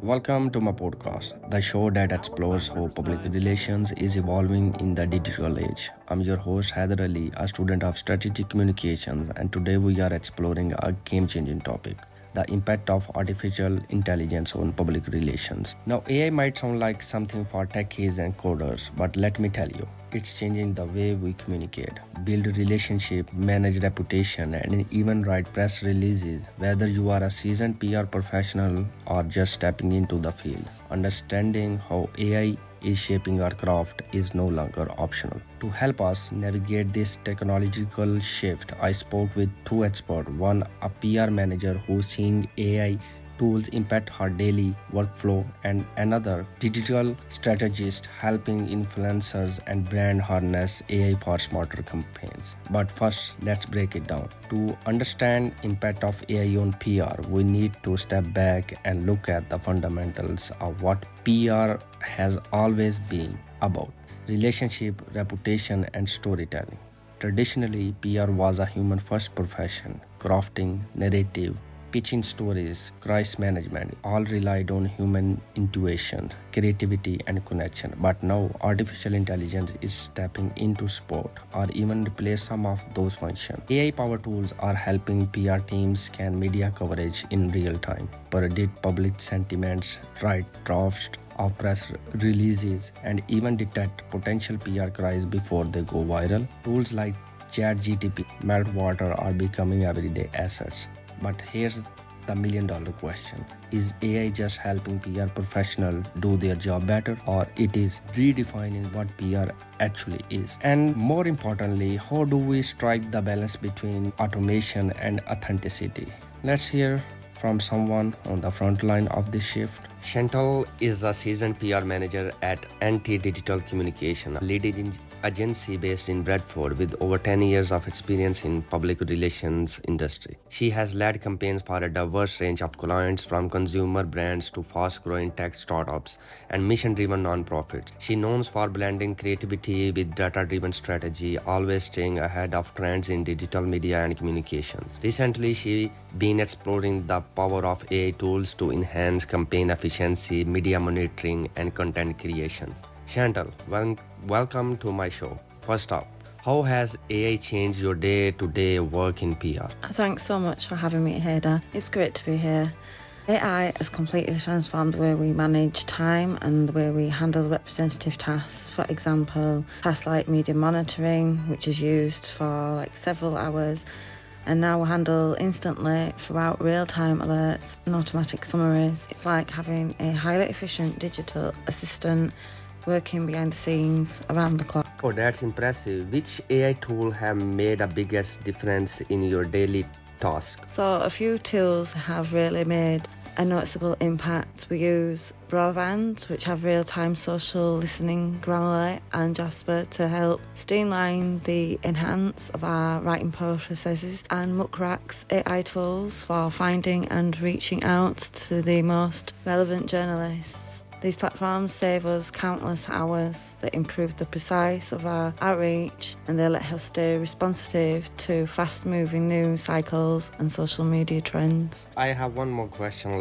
Welcome to my podcast, the show that explores how public relations is evolving in the digital age. I'm your host Haider Ali, a student of strategic communications, and today we are exploring a game-changing topic: the impact of artificial intelligence on public relations. Now, AI might sound like something for techies and coders, but let me tell you, it's changing the way we communicate, build relationship, manage reputation, and even write press releases. Whether you are a seasoned PR professional or just stepping into the field, understanding how AI is shaping our craft is no longer optional. To help us navigate this technological shift, I spoke with two experts, one a PR manager who's seeing AI tools impact her daily workflow, and another digital strategist helping influencers and brand harness AI for smarter campaigns. But first, let's break it down. To understand impact of AI on PR, we need to step back and look at the fundamentals of what PR has always been about: relationship, reputation, and storytelling. Traditionally, PR was a human first profession. Crafting narrative, pitching stories, crisis management all relied on human intuition, creativity, and connection. But now, artificial intelligence is stepping into sport or even replace some of those functions. AI powered tools are helping PR teams scan media coverage in real time, predict public sentiments, write drafts of press releases, and even detect potential PR cries before they go viral. Tools like ChatGTP, Meltwater are becoming everyday assets. But here's the $1,000,000 question. Is AI just helping PR professionals do their job better, or it is redefining what PR actually is? And more importantly, how do we strike the balance between automation and authenticity? Let's hear from someone on the front line of this shift. Chantal is a seasoned PR manager at NT Digital Communication, a leading agency based in Bradford with over 10 years of experience in public relations industry. She has led campaigns for a diverse range of clients, from consumer brands to fast-growing tech startups and mission-driven nonprofits. She knows for blending creativity with data-driven strategy, always staying ahead of trends in digital media and communications. Recently, she been exploring the power of AI tools to enhance campaign efficiency, media monitoring, and content creation. Chantal, welcome to my show. First up, how has AI changed your day-to-day work in PR? Thanks so much for having me here, Dan. It's great to be here. AI has completely transformed the way we manage time and the way we handle representative tasks. For example, tasks like media monitoring, which is used for several hours, and now handle instantly throughout real-time alerts and automatic summaries. It's like having a highly efficient digital assistant working behind the scenes around the clock. Oh, that's impressive. Which AI tool have made the biggest difference in your daily task? So a few tools have really made a noticeable impact. We use Broadband, which have real-time social listening, Grammarly and Jasper to help streamline the enhance of our writing processes, and Muckrak's AI tools for finding and reaching out to the most relevant journalists. These platforms save us countless hours. They improve the precise of our outreach, and they let us stay responsive to fast-moving news cycles and social media trends. I have one more question.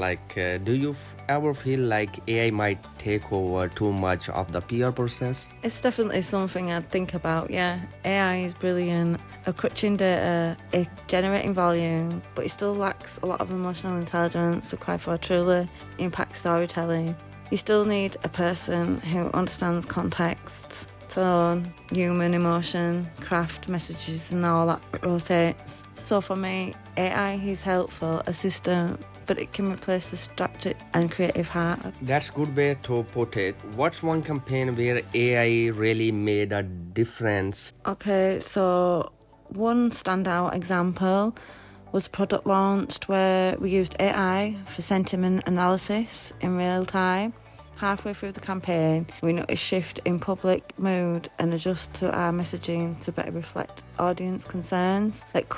Do you ever feel like AI might take over too much of the PR process? It's definitely something I'd think about, yeah. AI is brilliant at crunching data, generating volume, but it still lacks a lot of emotional intelligence required for truly impact storytelling. You still need a person who understands context, tone, human emotion, craft messages, and all that rotates. So for me, AI is helpful assistant, but it can replace the strategic and creative heart. That's a good way to put it. What's one campaign where AI really made a difference? Okay, so one standout example was a product launched where we used AI for sentiment analysis in real time. Halfway through the campaign, we noticed a shift in public mood and adjust to our messaging to better reflect audience concerns. That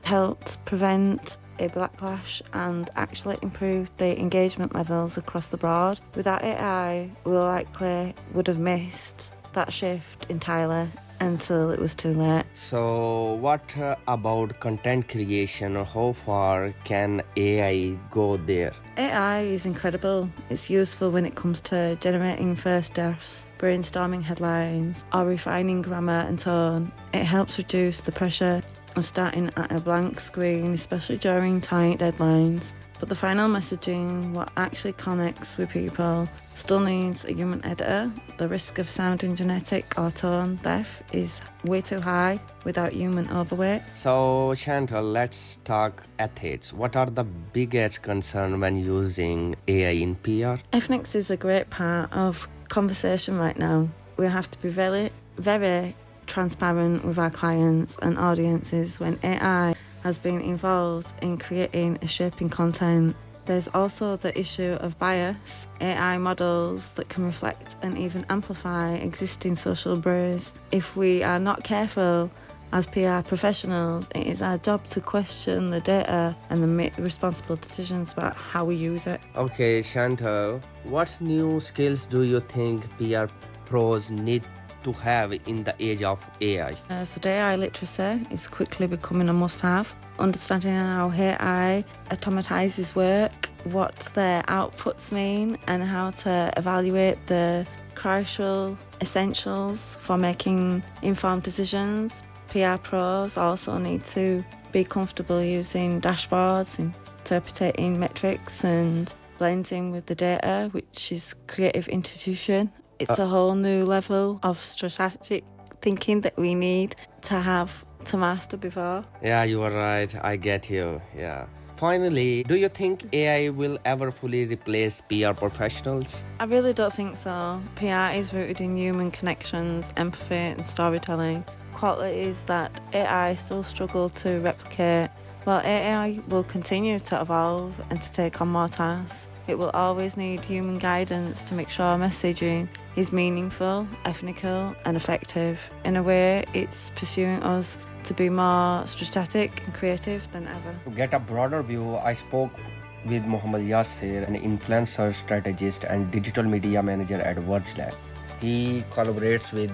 helped prevent a backlash and actually improved the engagement levels across the board. Without AI, we likely would have missed that shift entirely until it was too late. So, what about content creation? How far can AI go there? AI is incredible. It's useful when it comes to generating first drafts, brainstorming headlines, or refining grammar and tone. It helps reduce the pressure of starting at a blank screen, especially during tight deadlines. But the final messaging, what actually connects with people, still needs a human editor. The risk of sounding genetic or tone deaf is way too high without human overweight. So, Chantal, let's talk ethics. What are the biggest concerns when using AI in PR? Ethics is a great part of conversation right now. We have to be very, very transparent with our clients and audiences when AI has been involved in creating and shaping content. There's also the issue of bias, AI models that can reflect and even amplify existing social bias. If we are not careful as PR professionals, it is our job to question the data and then make responsible decisions about how we use it. Okay, Chantal, what new skills do you think PR pros need to have in the age of AI? So AI literacy is quickly becoming a must-have. Understanding how AI automatizes work, what their outputs mean, and how to evaluate the crucial essentials for making informed decisions. PR pros also need to be comfortable using dashboards, interpreting metrics, and blending with the data, which is creative intuition. It's a whole new level of strategic thinking that we need to have to master before. Yeah, you are right. I get you. Yeah. Finally, do you think AI will ever fully replace PR professionals? I really don't think so. PR is rooted in human connections, empathy, and storytelling. Qualities that AI still struggle to replicate. While AI will continue to evolve and to take on more tasks, it will always need human guidance to make sure messaging is meaningful, ethical, and effective. In a way, it's pursuing us to be more strategic and creative than ever. To get a broader view, I spoke with Mohammad Yasser, an influencer strategist and digital media manager at Vergelab. He collaborates with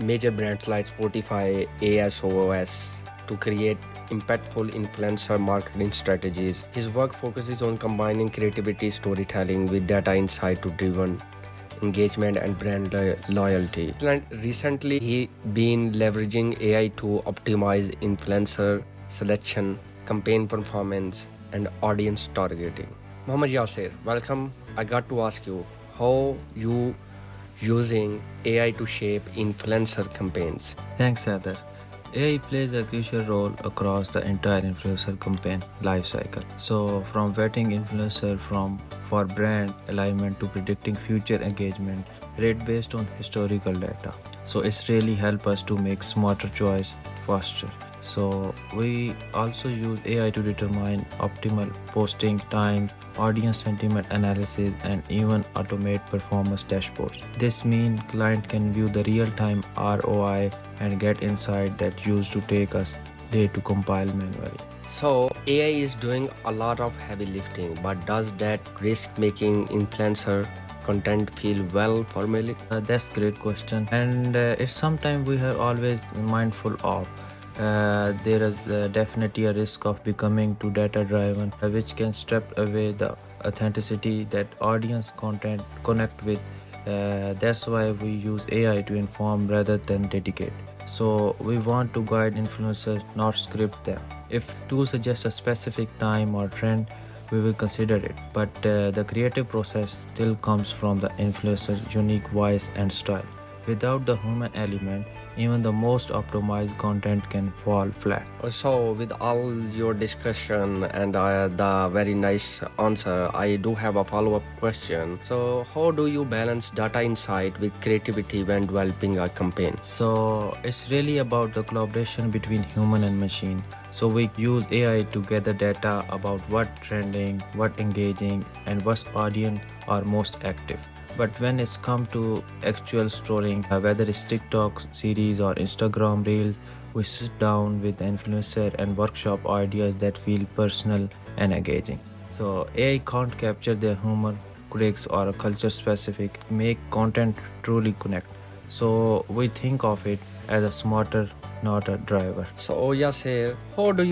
major brands like Spotify, ASOS to create impactful influencer marketing strategies. His work focuses on combining creativity, storytelling with data insight to driven engagement and brand loyalty. Recently, he been leveraging AI to optimize influencer selection, campaign performance, and audience targeting. Mohammad Yasser, welcome. I got to ask you, how you using AI to shape influencer campaigns? Thanks, Heather. AI plays a crucial role across the entire influencer campaign lifecycle. So, from vetting influencer for brand alignment to predicting future engagement rate based on historical data. So, it's really help us to make smarter choice faster. So, we also use AI to determine optimal posting time, audience sentiment analysis, and even automate performance dashboards. This means client can view the real-time ROI and get insight that used to take us day to compile manually. So AI is doing a lot of heavy lifting, but does that risk making influencer content feel well formulaic? That's great question, and it's sometimes we have always mindful of. There is definitely a risk of becoming too data driven, which can strip away the authenticity that audience content connect with. That's why we use AI to inform rather than dedicate. So we want to guide influencers, not script them. If tools suggest a specific time or trend, we will consider it. But the creative process still comes from the influencer's unique voice and style. Without the human element, even the most optimized content can fall flat. So, with all your discussion and the very nice answer, I do have a follow-up question. So, how do you balance data insight with creativity when developing a campaign? So it's really about the collaboration between human and machine. So we use AI to gather data about what trending, what engaging, and what audience are most active. But when it's come to actual storying, whether it's TikTok series or Instagram reels, we sit down with the influencer and workshop ideas that feel personal and engaging. So AI can't capture their humor, quirks, or a culture specific, make content truly connect. So we think of it as a smarter, not a driver. So Yasir, how do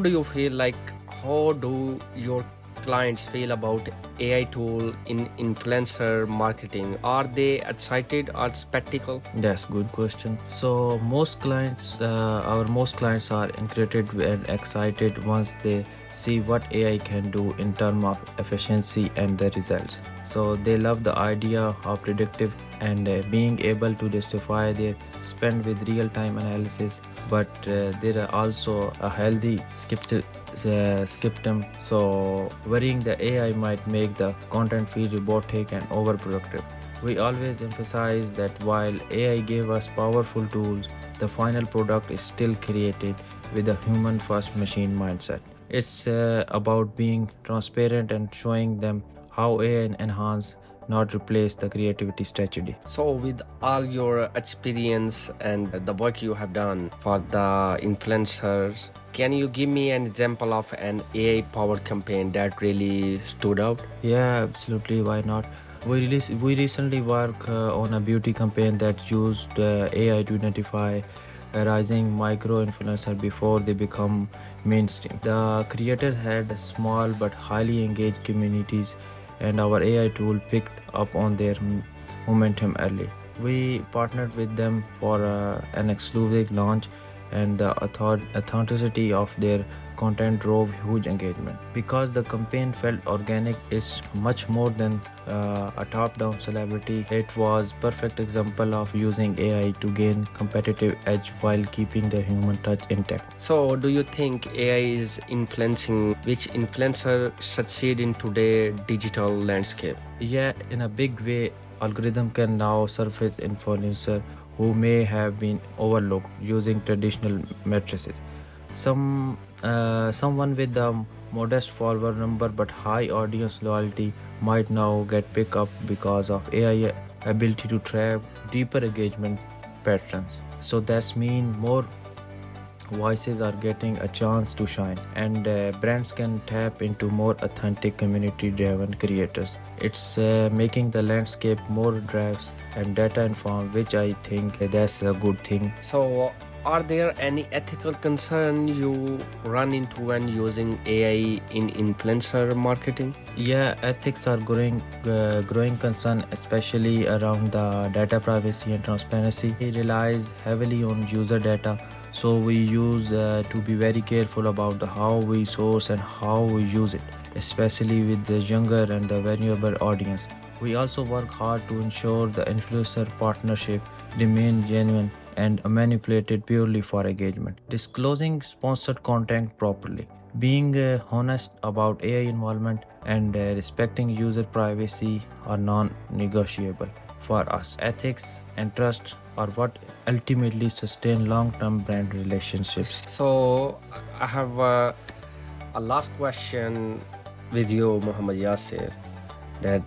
you feel like how do your clients feel about AI tool in influencer marketing? Are they excited or skeptical? That's good question. So most clients are incredibly and excited once they see what AI can do in terms of efficiency and the results. So they love the idea of predictive and being able to justify their spend with real-time analysis. But there are also a healthy skepticism, so worrying the AI might make the content feel robotic and overproductive. We always emphasize that while AI gave us powerful tools, the final product is still created with a human first machine mindset. It's about being transparent and showing them how AI enhance, not replace the creativity strategy. So, with all your experience and the work you have done for the influencers, can you give me an example of an AI powered campaign that really stood out? Yeah, absolutely. Why not? We recently worked on a beauty campaign that used AI to identify a rising micro influencer before they become mainstream. The creator had small but highly engaged communities, and our AI tool picked up on their momentum early. We partnered with them for an exclusive launch, and the authenticity of their content drove huge engagement. Because the campaign felt organic, it's much more than a top-down celebrity. It was perfect example of using AI to gain competitive edge while keeping the human touch intact. So, do you think AI is influencing which influencer succeed in today's digital landscape? Yeah, in a big way, algorithm can now surface influencer who may have been overlooked using traditional matrices. Someone with a modest follower number but high audience loyalty might now get picked up because of AI ability to track deeper engagement patterns. So that's mean more voices are getting a chance to shine, and brands can tap into more authentic community driven creators. It's making the landscape more drives and data informed, which I think that's a good thing. So, are there any ethical concern you run into when using AI in influencer marketing? Yeah, ethics are growing concern, especially around the data privacy and transparency. It relies heavily on user data, so we use to be very careful about how we source and how we use it, especially with the younger and the vulnerable audience. We also work hard to ensure the influencer partnership remain genuine and manipulated purely for engagement. Disclosing sponsored content properly, being honest about AI involvement, and respecting user privacy are non-negotiable for us. Ethics and trust are what ultimately sustain long-term brand relationships. So, I have a last question with you, Muhammad Yasir, that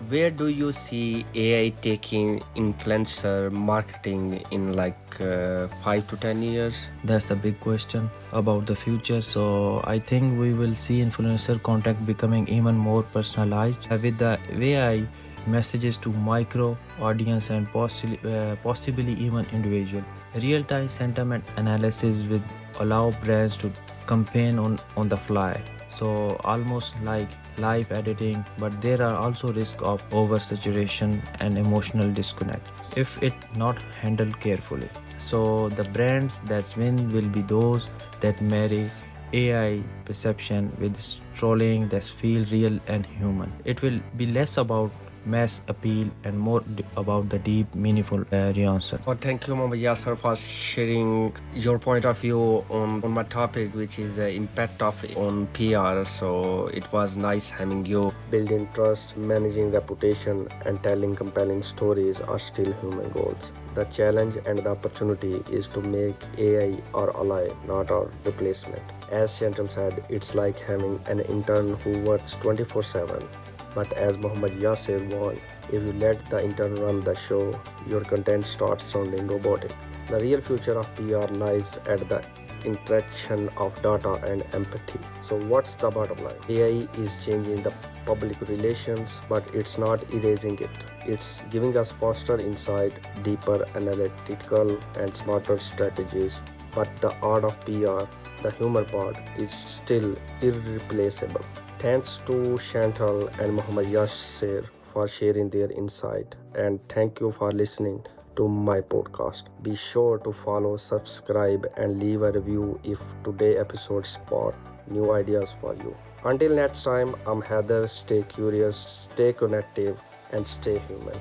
where do you see AI taking influencer marketing in like 5 to 10 years? That's the big question about the future. So I think we will see influencer content becoming even more personalized with the AI messages to micro audience and possibly even individual. Real-time sentiment analysis will allow brands to campaign on the fly. So almost like live editing, but there are also risks of oversaturation and emotional disconnect if it not handled carefully. So the brands that win will be those that marry AI perception with trolling that feel real and human. It will be less about mass appeal and more about the deep, meaningful nuances. Well, thank you, Muhammad Yasser, for sharing your point of view on my topic, which is the impact of on PR. So it was nice having you. Building trust, managing reputation, and telling compelling stories are still human goals. The challenge and the opportunity is to make AI our ally, not our replacement. As Chantal said, it's like having an intern who works 24/7. But as Muhammad Yasir warned, if you let the intern run the show, your content starts sounding robotic. The real future of PR lies at the interaction of data and empathy. So what's the bottom line? AI is changing the public relations, but it's not erasing it. It's giving us faster insight, deeper analytical and smarter strategies. But the art of PR, the humor part, is still irreplaceable. Thanks to Chantal and Muhammad Yasser for sharing their insight, and thank you for listening to my podcast. Be sure to follow, subscribe, and leave a review if today's episode sparked new ideas for you. Until next time, I'm Heather. Stay curious, stay connective, and stay human.